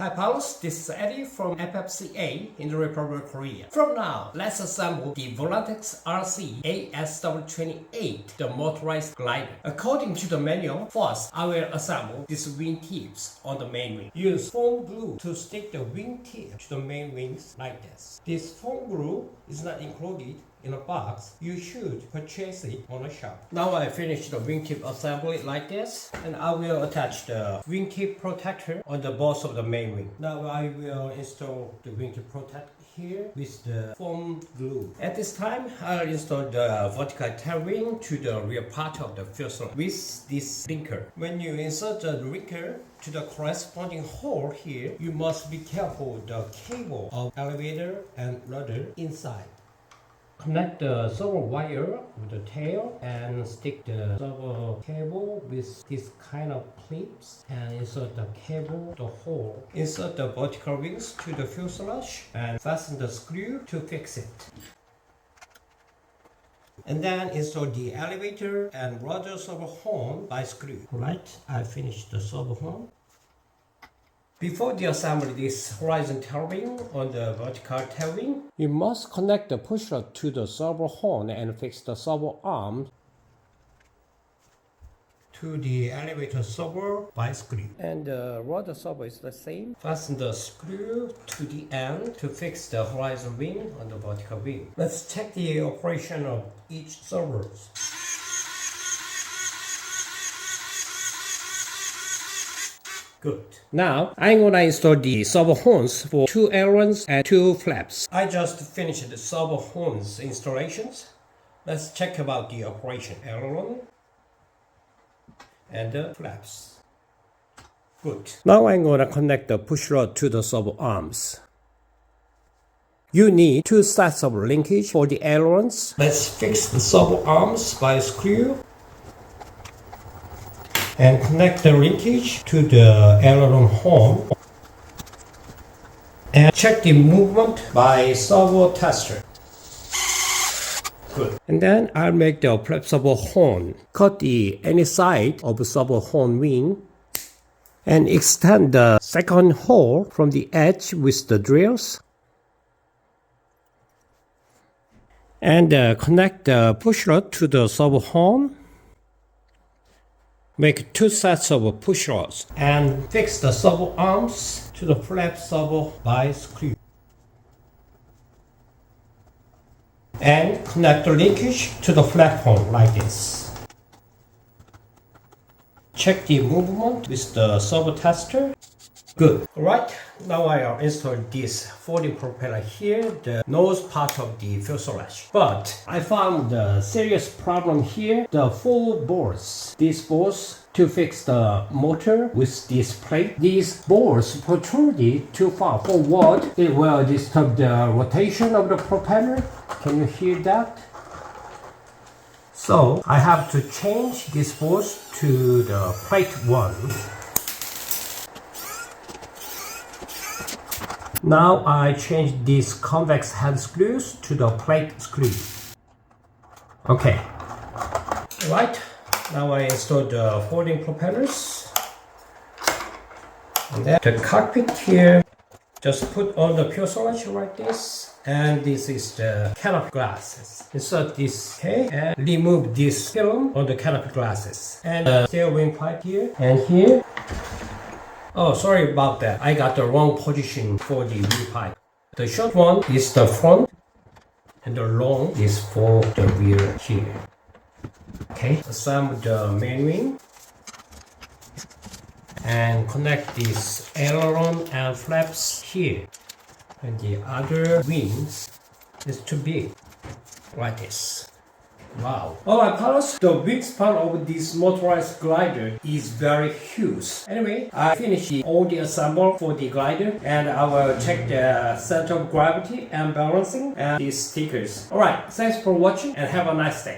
Hi pilots, this is Eddie from FFCA in the Republic of Korea. From now, let's assemble the Volantex RC ASW-28, the motorized glider. According to the manual, first I will assemble these wing tips on the main wing. Use foam glue to stick the wing tip to the main wings like this. This foam glue is not included in a box. You should purchase it on a shop. Now I finished the wingtip assembly like this, and I will attach the wingtip protector on the both of the main wing. Now I will install the wingtip protector here with the foam glue. At this time, I'll install the vertical tail ring to the rear part of the fuselage with this linker. When you insert the linker to the corresponding hole here, you must be careful with the cable of elevator and rudder inside. Connect the servo wire with the tail and stick the servo cable with this kind of clips and insert the cable to the hole. Insert the vertical wings to the fuselage and fasten the screw to fix it. And then install the elevator and rudder servo horn by screw. Alright, I finished the servo horn. Before the assembly this horizontal tail ring on the vertical tail ring, you must connect the push rod to the servo horn and fix the servo arm to the elevator servo by screw. And the rudder servo is the same. Fasten the screw to the end to fix the horizontal wing on the vertical wing. Let's check the operation of each servo. Good. Now, I'm gonna install the servo horns for 2 ailerons and 2 flaps. I just finished the servo horns installations. Let's check about the operation. Aileron and the flaps. Good. Now I'm gonna connect the push rod to the servo arms. You need 2 sets of linkage for the ailerons. Let's fix the servo arms by screw and connect the linkage to the aileron horn and check the movement by servo tester. Good. And then I'll make the flap servo horn. Cut the any side of the servo horn wing and extend the second hole from the edge with the drills. And connect the push rod to the servo horn. Make 2 sets of push rods and fix the servo arms to the flap servo by screw. And connect the linkage to the flap horn like this. Check the movement with the servo tester. Good. Alright, now I'll install this folding propeller here, the nose part of the fuselage. But I found a serious problem here. The 4 bolts. These bolts to fix the motor with this plate. These bolts protruded too far forward. It will disturb the rotation of the propeller. Can you hear that? So I have to change these bolts to the plate 1. Now I change these convex head screws to the plate screw. Okay. Right. Now I install the folding propellers. And then the cockpit here. Just put on the fuselage like this. And this is the canopy glasses. Insert this, okay, and remove this film on the canopy glasses. And the tail wing pipe here and here. Oh, sorry about that. I got the wrong position for the wing pipe. The short one is the front, and the long is for the rear here. Okay, assemble the main wing and connect this aileron and flaps here. And the other wings is too big, like this. Wow. Alright pilots, the wingspan of this motorized glider is very huge. Anyway, I finished all the assemble for the glider and I will check the center of gravity and balancing and these stickers. Alright, thanks for watching and have a nice day.